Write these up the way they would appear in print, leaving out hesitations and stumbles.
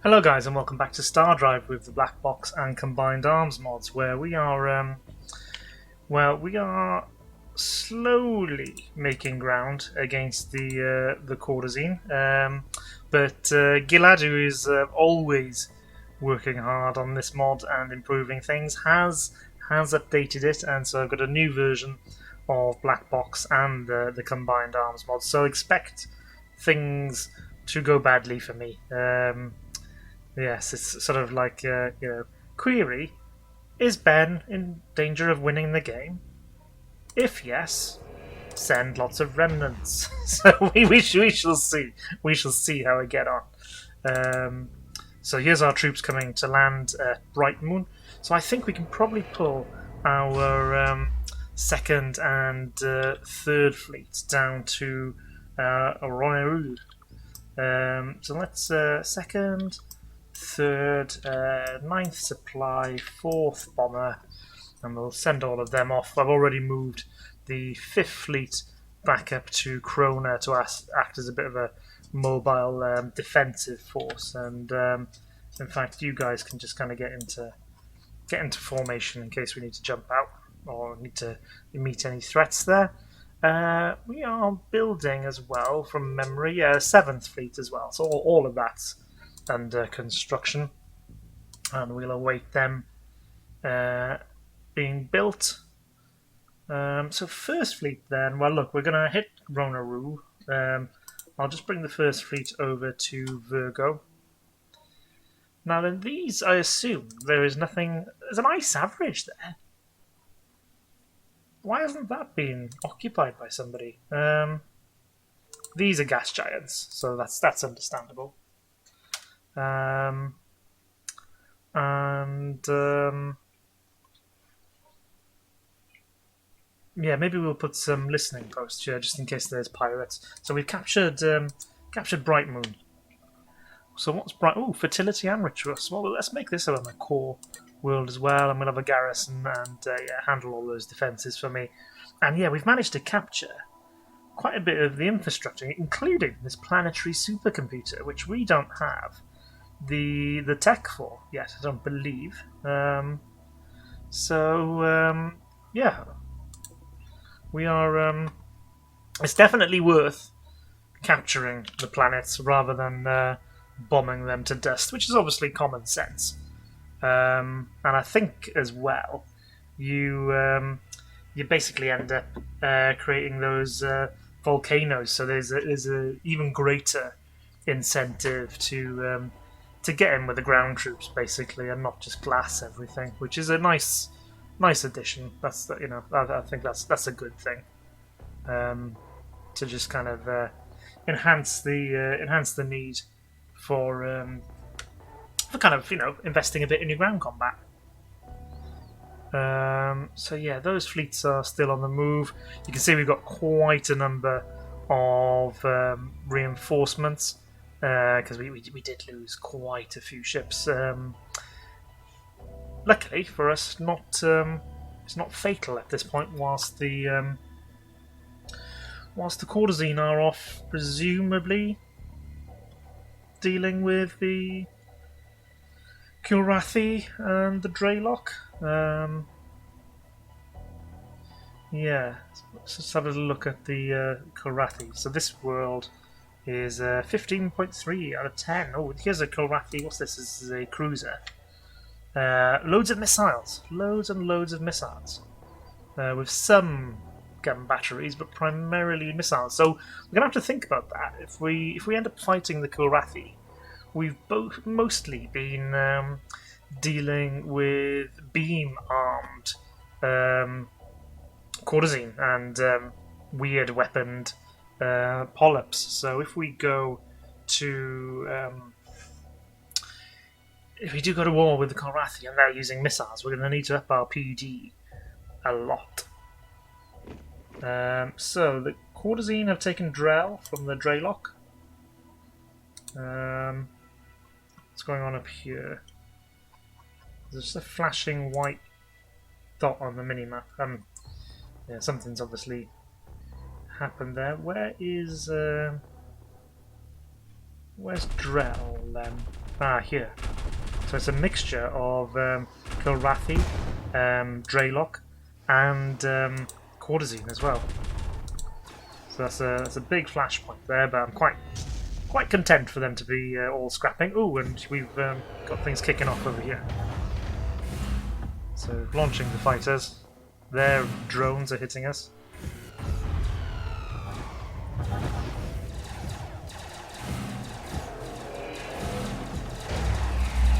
Hello guys and welcome back to StarDrive with the BlackBox and Combined Arms mods, where we are slowly making ground against the Courtesine. But Giladu is always working hard on this mod and improving things, has updated it, and so I've got a new version of BlackBox and the Combined Arms mod, so expect things to go badly for me. Yes, it's sort of like, query, is Ben in danger of winning the game? If yes, send lots of remnants. So we shall see. We shall see how we get on. So here's our troops coming to land at Bright Moon. So I think we can probably pull our second and third fleet down to Oroneru. So let's second, third, ninth supply, fourth bomber, and we'll send all of them off. I've already moved the fifth fleet back up to Krona to act as a bit of a mobile defensive force, and in fact you guys can just kind of get into formation in case we need to jump out or need to meet any threats there. We are building as well, from memory, a seventh fleet as well, so all of that's under construction, and we'll await them being built. So first fleet then, well look, we're going to hit Ronaru. I'll just bring the first fleet over to Virgo. Now then, these, I assume, there's an ice average there. Why hasn't that been occupied by somebody? These are gas giants, so that's understandable. Yeah, maybe we'll put some listening posts here just in case there's pirates. So we've captured Bright Moon. So what's Bright? Oh, fertility and rituals. Well, let's make this a core world as well, and we'll have a garrison and handle all those defences for me. And yeah, we've managed to capture quite a bit of the infrastructure, including this planetary supercomputer, which we don't have the tech for yet, I don't believe. Yeah, we are. It's definitely worth capturing the planets rather than bombing them to dust, which is obviously common sense. And I think as well, you basically end up creating those volcanoes. So there's a even greater incentive to get in with the ground troops, basically, and not just glass everything, which is a nice addition. That's I think that's a good thing. To just kind of enhance the need for kind of investing a bit in your ground combat. So yeah, those fleets are still on the move. You can see we've got quite a number of reinforcements because we did lose quite a few ships. Luckily for us, it's not fatal at this point. Whilst the Courtesine are off, presumably dealing with the Kilrathi and the Draylock. Yeah, let's just have a look at the Kilrathi. So this world is 15.3 out of 10. Oh, here's a Kilrathi. What's this? This is a cruiser. Loads of missiles. Loads and loads of missiles. With some gun batteries, but primarily missiles. So we're gonna have to think about that. If we end up fighting the Kilrathi, we've both mostly been dealing with beam-armed Courtesine and weird weaponed polyps. So if we go to if we do go to war with the Kilrathi and they're using missiles, we're going to need to up our PD a lot. So the Courtesine have taken Drell from the Draylock. What's going on up here? There's just a flashing white dot on the minimap. Yeah, something's obviously happened there. Where's Drell then? Here. So it's a mixture of Kilrathi, Draylock, and Corzine as well. So that's a big flashpoint there, but I'm quite content for them to be all scrapping. Ooh, and we've got things kicking off over here. So launching the fighters. Their drones are hitting us.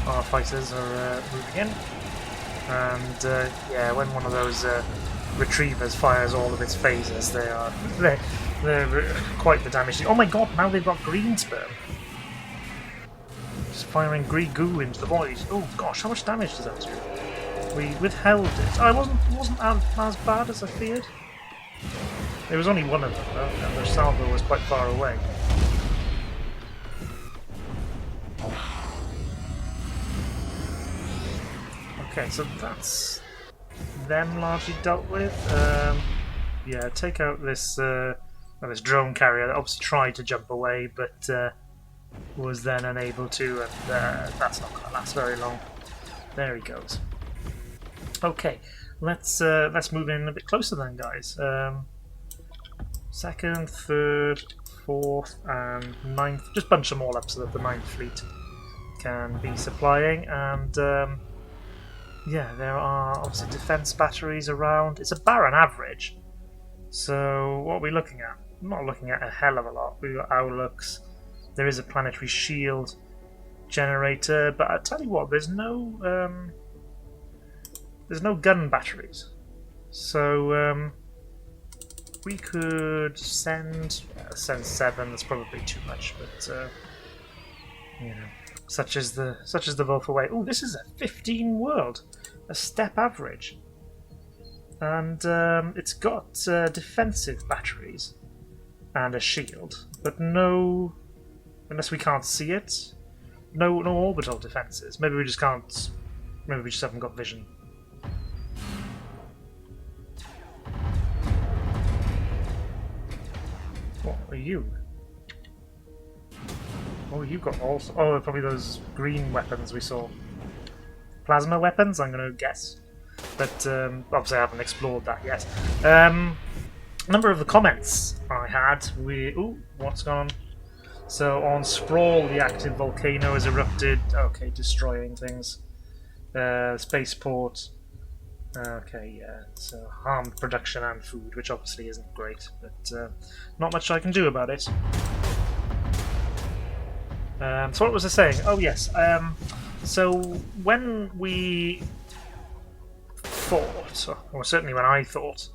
Our fighters are moving in, and yeah, when one of those retrievers fires all of its phasers, they're quite the damage. Oh my god! Now they've got green sperm, just firing green goo into the void. Oh gosh, how much damage does that do? We withheld it. I wasn't as bad as I feared. There was only one of them though, and their salvo was quite far away. Okay, so that's them largely dealt with. Yeah, take out this this drone carrier that obviously tried to jump away, but was then unable to, and that's not going to last very long. There he goes. Okay, let's move in a bit closer then, guys. Second, third, fourth, and ninth. Just bunch them all up so that the ninth fleet can be supplying, and yeah, there are obviously defense batteries around. It's a barren average. So what are we looking at? I'm not looking at a hell of a lot. We've got outlooks. There is a planetary shield generator, but I tell you what, there's no gun batteries. So we could send 7. That's probably too much, but you know. Such as the Vulfar way. Oh, this is a 15 world, a step average, and it's got defensive batteries and a shield, but no, unless we can't see it, no orbital defenses. Maybe we just can't. Maybe we just haven't got vision. What are you? Oh, you got also. Oh, probably those green weapons we saw. Plasma weapons, I'm going to guess. But obviously I haven't explored that yet. A number of the comments I had, ooh, what's gone on? So on Sprawl, the active volcano has erupted. Okay, destroying things. Spaceport. Okay, yeah. So harmed production and food, which obviously isn't great, but not much I can do about it. So what was I saying? Oh yes. So when we thought, or certainly when I thought,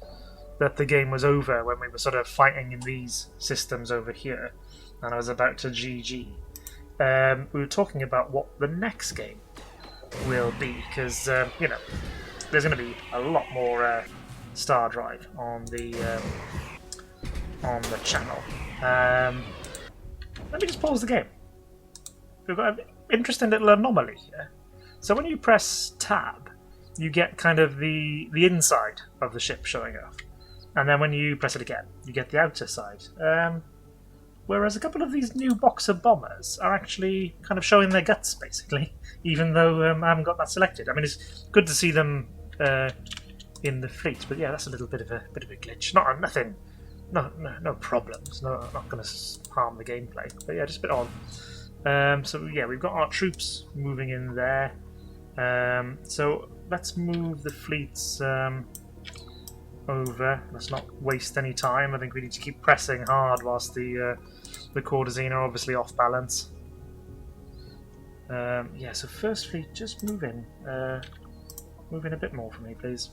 that the game was over, when we were sort of fighting in these systems over here, and I was about to GG, we were talking about what the next game will be, because you know, there's going to be a lot more StarDrive on the channel. Let me just pause the game. We've got an interesting little anomaly here. So when you press tab, you get kind of the inside of the ship showing up, and then when you press it again, you get the outer side. Whereas a couple of these new Boxer bombers are actually kind of showing their guts, basically, even though I haven't got that selected. I mean, it's good to see them in the fleet, but yeah, that's a little bit of a glitch. Nothing, no problems. Not going to harm the gameplay, but yeah, just a bit odd. So yeah, we've got our troops moving in there. So let's move the fleets over. Let's not waste any time. I think we need to keep pressing hard whilst the Corzine are obviously off balance. Yeah, so first fleet, just move in. Move in a bit more for me, please.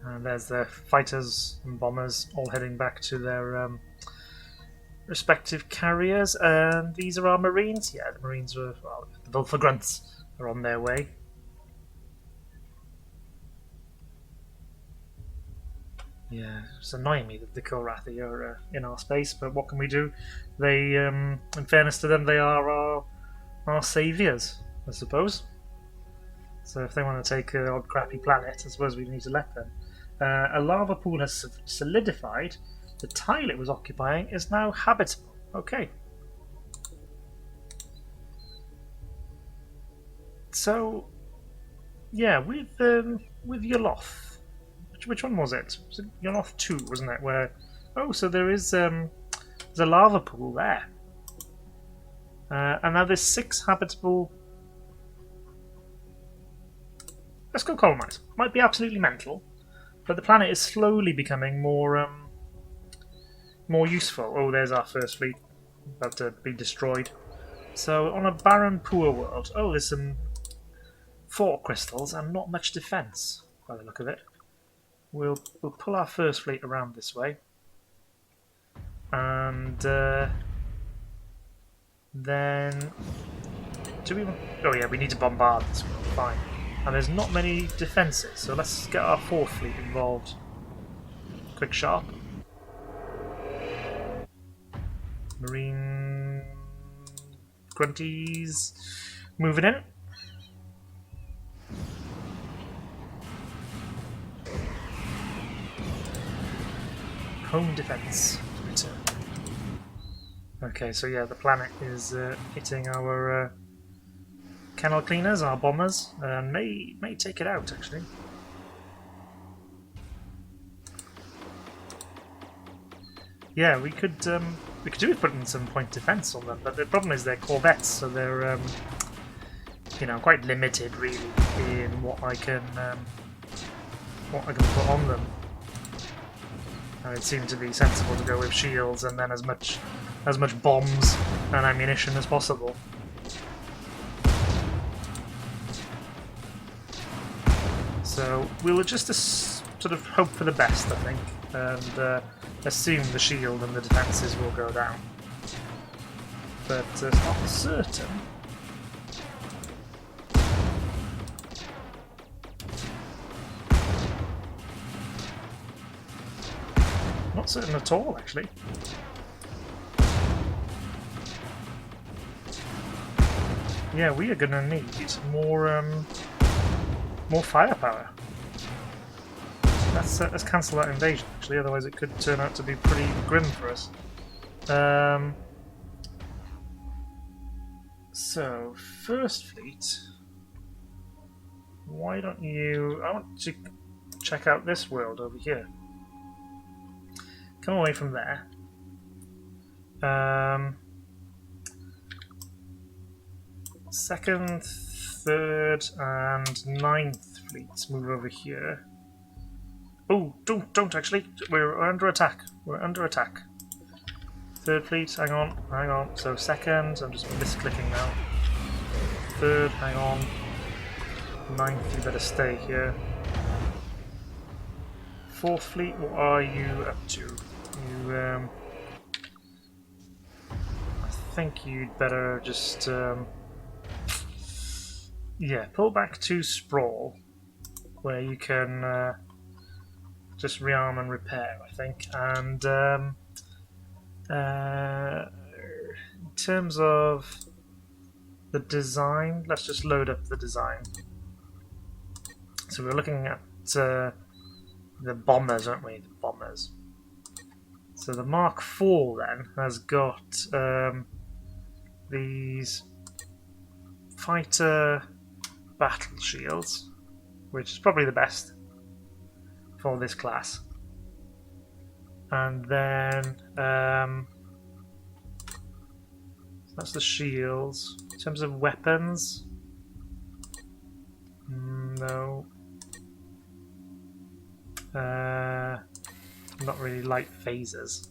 And there's the fighters and bombers all heading back to their respective carriers. And these are our marines. Yeah, the marines are, well, the Vulfar grunts are on their way. Yeah, it's annoying me that the Kilrathi are in our space, but what can we do? They, in fairness to them, they are our saviours, I suppose. So if they want to take an odd crappy planet, I suppose we need to let them. A lava pool has solidified The tile it was occupying is now habitable. Okay. So, yeah, with Yoloth, which one was it? Was it Yoloth 2, wasn't it? Where, oh, so there's a lava pool there. And now there's 6 habitable. Let's go colonize. Might be absolutely mental, but the planet is slowly becoming more useful. Oh, there's our first fleet about to be destroyed. So on a barren, poor world, oh, there's some 4 crystals and not much defense by the look of it. We'll pull our first fleet around this way, and then do we? Oh yeah, we need to bombard this world. Fine. And there's not many defences, so let's get our 4th fleet involved. Quick sharp. Marine grunties moving in. Home defense. Okay, so yeah, the planet is hitting our kennel cleaners, our bombers, and may take it out actually. Yeah, we could do with putting some point defense on them, but the problem is they're corvettes, so they're you know, quite limited really in what I can put on them. And it seemed to be sensible to go with shields and then as much bombs and ammunition as possible. So we'll just sort of hope for the best, I think, and assume the shield and the defences will go down. But it's not certain. Not certain at all, actually. Yeah, we are going to need more firepower. Let's cancel that invasion, actually, otherwise it could turn out to be pretty grim for us. So, first fleet. Why don't you... I want to check out this world over here. Come away from there. Second, third, and ninth fleets move over here. Oh, don't actually. We're under attack. We're under attack. Third fleet, hang on. So second, I'm just misclicking now. Third, hang on. Ninth, you better stay here. Fourth fleet, what are you up to? You, I think you'd better just, yeah, pull back to Sprawl, where you can just rearm and repair, I think. And in terms of the design, let's just load up the design. So we're looking at the bombers, aren't we? The bombers. So the Mark IV then has got these fighter battle shields, which is probably the best for this class. And then that's the shields. In terms of weapons, no. Not really light phasers.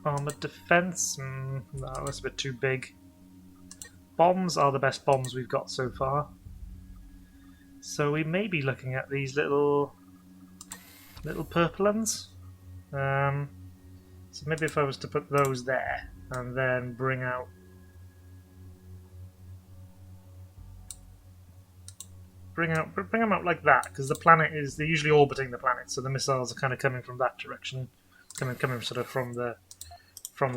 Armored defense? No, that's a bit too big. Bombs are the best bombs we've got so far. So we may be looking at these little purple ones. So maybe if I was to put those there and then bring them out like that, because the planet is, they're usually orbiting the planet, so the missiles are kind of coming from that direction, coming sort of from the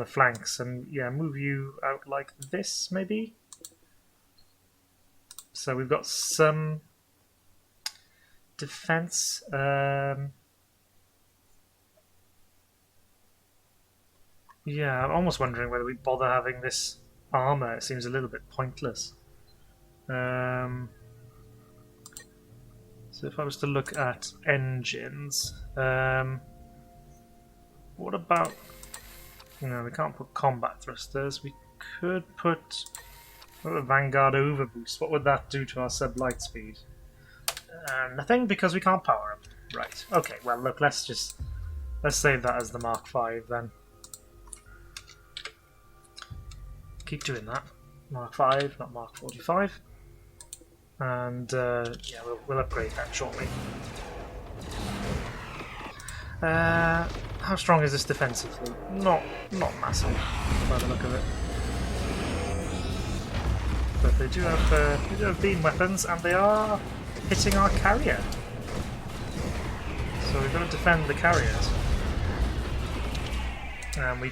flanks, and yeah, move you out like this maybe. So we've got some defense. Yeah, I'm almost wondering whether we bother having this armor. It seems a little bit pointless. So if I was to look at engines, what about... No, we can't put combat thrusters. We could put a Vanguard overboost. What would that do to our sub-light speed? Nothing, because we can't power them. Right. Okay, well look, let's save that as the Mark V then. Keep doing that. Mark V, not Mark 45. And yeah, we'll upgrade that shortly. How strong is this defensively? Not massive, by the look of it. But they do have beam weapons, and they are hitting our carrier. So we've got to defend the carriers. And we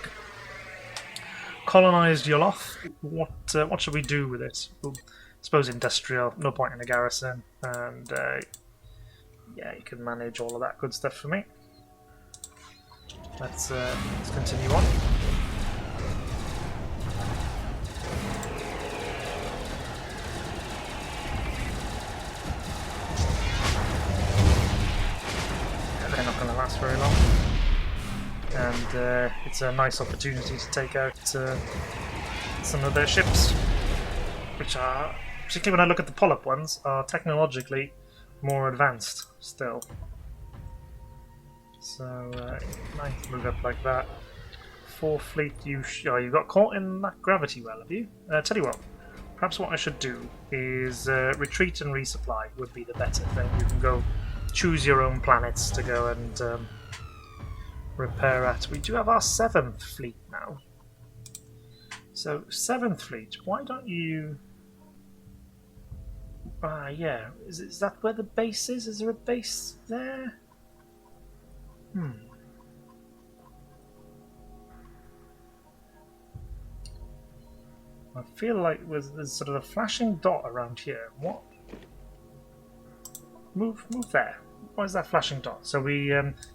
colonised Yoloth. What should we do with it? Well, I suppose industrial. No point in a garrison, and yeah, you can manage all of that good stuff for me. Let's continue on. Yeah, they're not going to last very long, and it's a nice opportunity to take out some of their ships, which are, particularly when I look at the Polyp ones, are technologically more advanced still. So, nice move up like that. 4 fleet, you got caught in that gravity well, have you? Tell you what, perhaps what I should do is retreat and resupply would be the better thing. You can go choose your own planets to go and repair at. We do have our 7th fleet now. So, 7th fleet, why don't you... yeah, is that where the base is? Is there a base there? I feel like there's sort of a flashing dot around here. What? Move there. Why is that flashing dot? So we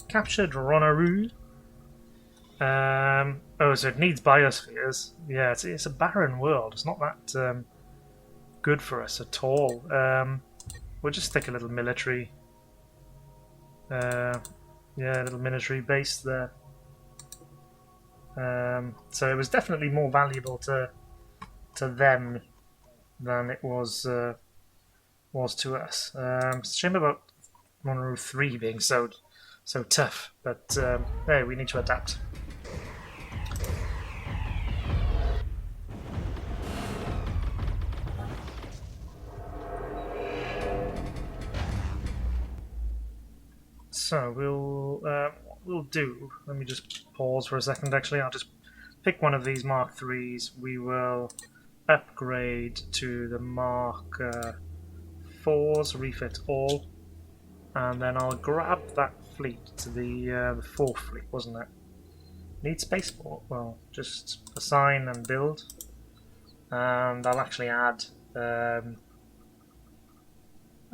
captured Ronaru. Oh, so it needs biospheres. Yeah, it's a barren world. It's not that good for us at all. We'll just stick a little military. Yeah, a little military base there. So it was definitely more valuable to them than it was to us. It's a shame about Monroe 3 being so tough, but hey, we need to adapt. So what we'll do, let me just pause for a second actually, I'll just pick one of these Mark 3s, we will upgrade to the Mark 4s, refit all, and then I'll grab that fleet to the 4th fleet, wasn't it? Need spaceport? Well, just assign and build, and I'll actually add... oh,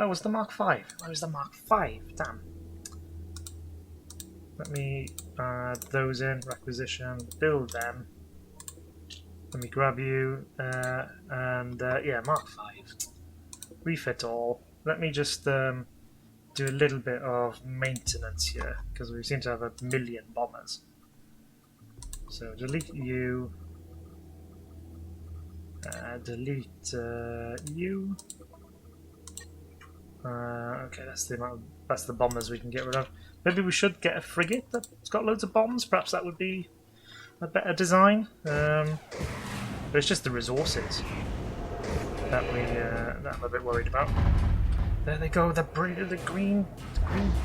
it was the Mark 5. Oh, it was the Mark 5, damn. Let me add those in, requisition, build them. Let me grab you, and yeah, Mark 5. Refit all. Let me just do a little bit of maintenance here, because we seem to have 1,000,000 bombers. So delete you, delete you. Okay, that's the bombers we can get rid of. Maybe we should get a frigate that's got loads of bombs. Perhaps that would be a better design. But it's just the resources that I'm a bit worried about. There they go, the green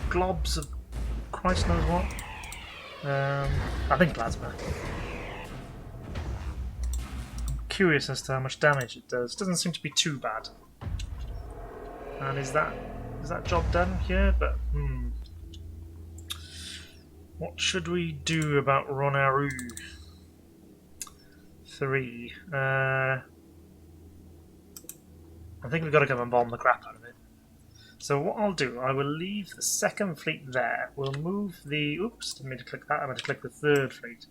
globs of Christ knows what. I think plasma. I'm curious as to how much damage it does. Doesn't seem to be too bad. And is that job done here? But what should we do about Ronaru 3? I think we've got to come and bomb the crap out of it. So what I'll do, I will leave the second fleet there. We'll move the... Oops, didn't mean to click that. I'm going to click the third fleet.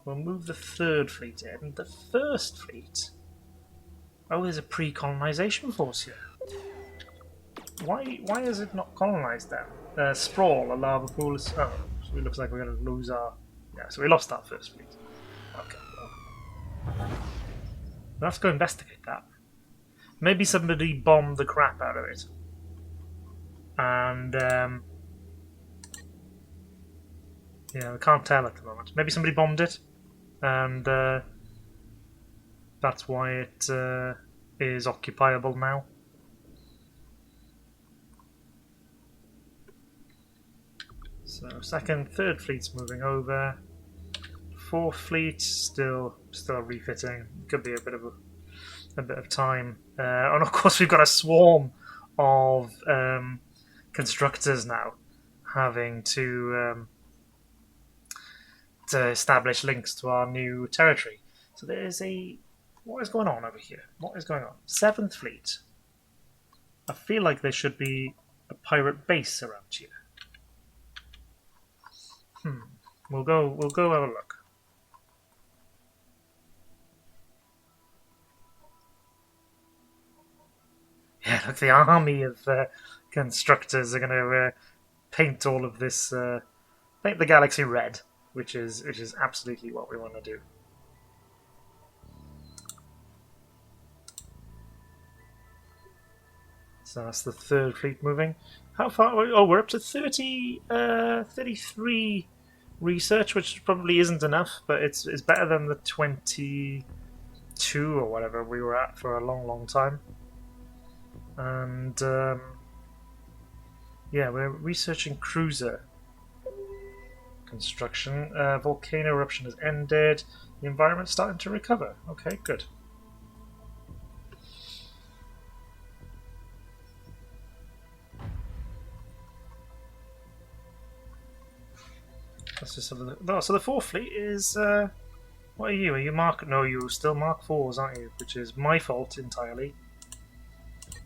We'll move the third fleet in. The first fleet... Oh, there's a pre-colonization force here. Why is it not colonized then? Sprawl, a lava pool is... Oh, so it looks like we're going to lose our... Yeah, so we lost our first fleet. Okay, well... Let's go investigate that. Maybe somebody bombed the crap out of it. And, yeah, we can't tell at the moment. Maybe somebody bombed it, and that's why it is occupiable now. So, third fleet's moving over. Fourth fleet still refitting. Could be a bit of time. And of course, we've got a swarm of constructors now, having to establish links to our new territory. So there is a... What is going on over here? What is going on? 7th Fleet. I feel like there should be a pirate base around here. We'll go have a look. Yeah, look, the army of constructors are going to paint all of this, paint the galaxy red, which is absolutely what we want to do. So that's the third fleet moving. How far? Oh, we're up to 33 research, which probably isn't enough, but it's better than the 22 or whatever we were at for a long time. And yeah, we're researching cruiser construction. Volcano eruption has ended. The environment's starting to recover. Okay, good. Let's just have a look. Oh, so the fourth fleet is... what are you? Are you Mark... No, you're still Mark 4s, aren't you? Which is my fault entirely.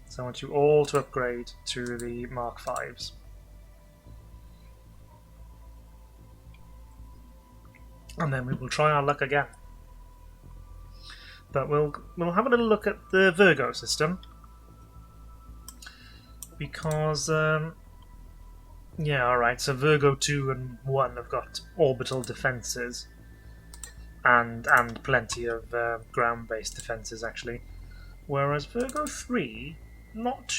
So I want you all to upgrade to the Mark 5s. And then we will try our luck again. But we'll have a little look at the Virgo system. Because, yeah, alright, so Virgo 2 and 1 have got orbital defences. And plenty of ground-based defences, actually. Whereas Virgo 3... Not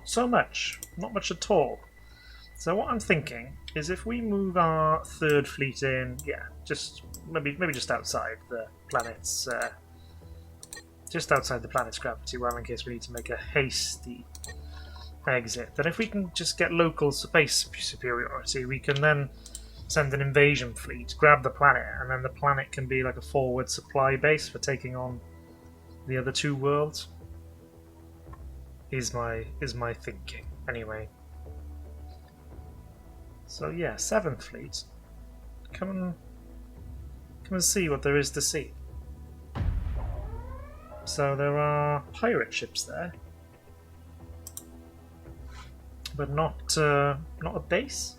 so much. Not much at all. So what I'm thinking is if we move our third fleet in, yeah, just maybe just outside the planet's gravity well, in case we need to make a hasty exit. Then if we can just get local space superiority, we can then send an invasion fleet, grab the planet, and then the planet can be like a forward supply base for taking on the other two worlds. Is my thinking anyway. So yeah, 7th Fleet. Come and see what there is to see. So there are pirate ships there, but not a base.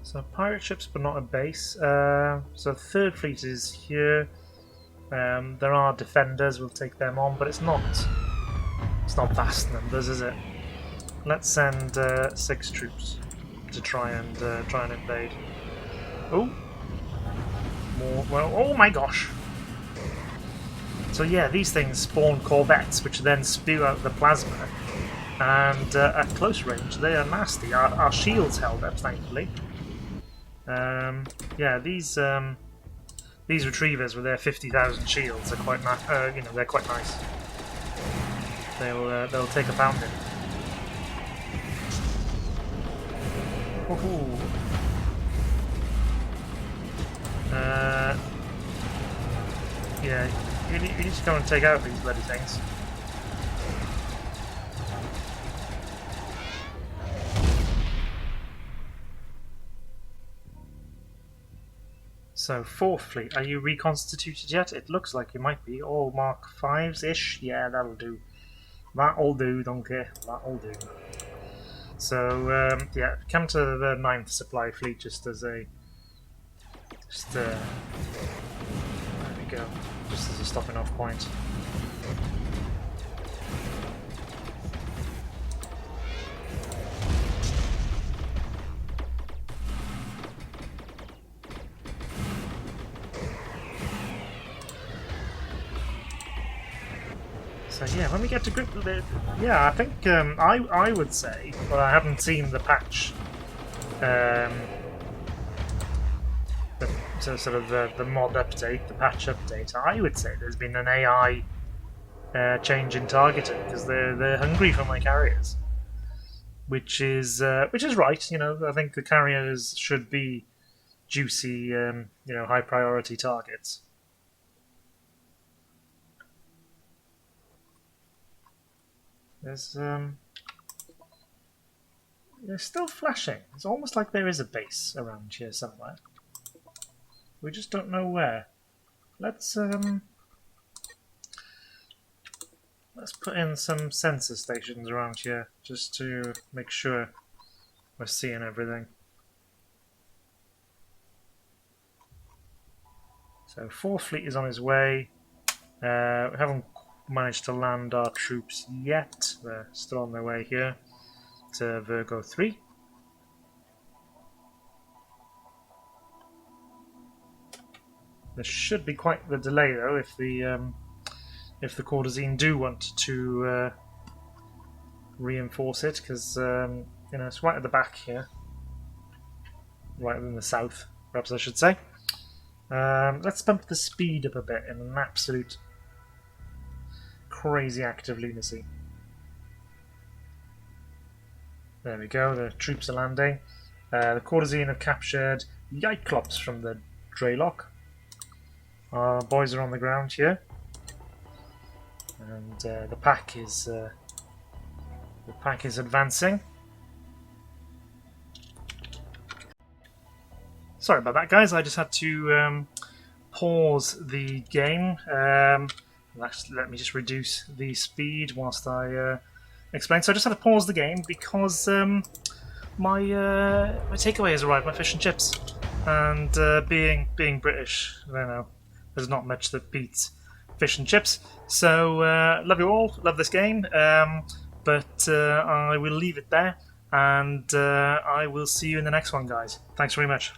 So pirate ships, but not a base. So 3rd Fleet is here. There are defenders. We'll take them on, but it's not vast numbers, is it? Let's send 6 troops to try and invade. Oh, more. Well, oh my gosh! So yeah, these things spawn corvettes, which then spew out the plasma, and at close range they are nasty. Our shields held up, thankfully. Yeah, these retrievers with their 50,000 shields are quite nice. You know, they're quite nice. They'll take a pounding. Woohoo! Yeah, you need to come and take out these bloody things. So, 4th Fleet, are you reconstituted yet? It looks like you might be. All Mark 5s-ish? Yeah, that'll do. That'll do, don't care. That'll do. So, yeah, come to the 9th Supply Fleet just as a... there we go. Just as a stopping off point. So yeah, when we get to grip with it, yeah, I think I would say, well, I haven't seen the patch, so sort of the mod update, the patch update. I would say there's been an AI change in targeting because they're hungry for my carriers, which is right. You know, I think the carriers should be juicy, you know, high priority targets. There's they're still flashing. It's almost like there is a base around here somewhere. We just don't know where. Let's put in some sensor stations around here just to make sure we're seeing everything. So 4th Fleet is on his way. We haven't managed to land our troops yet. They're still on their way here to Virgo 3. There should be quite the delay though if the Courtesine do want to reinforce it, because you know, it's right at the back here, right in the south, perhaps I should say. Let's bump the speed up a bit in an absolute crazy act of lunacy. There we go, the troops are landing. The Courtesine have captured Yiklops from the Draylock. Our boys are on the ground here. And the pack is advancing. Sorry about that, guys. I just had to pause the game. Let me just reduce the speed whilst I explain. So I just had to pause the game because my takeaway has arrived, my fish and chips, and being British, I don't know, there's not much that beats fish and chips. So love you all, love this game, but I will leave it there, and I will see you in the next one, guys. Thanks very much.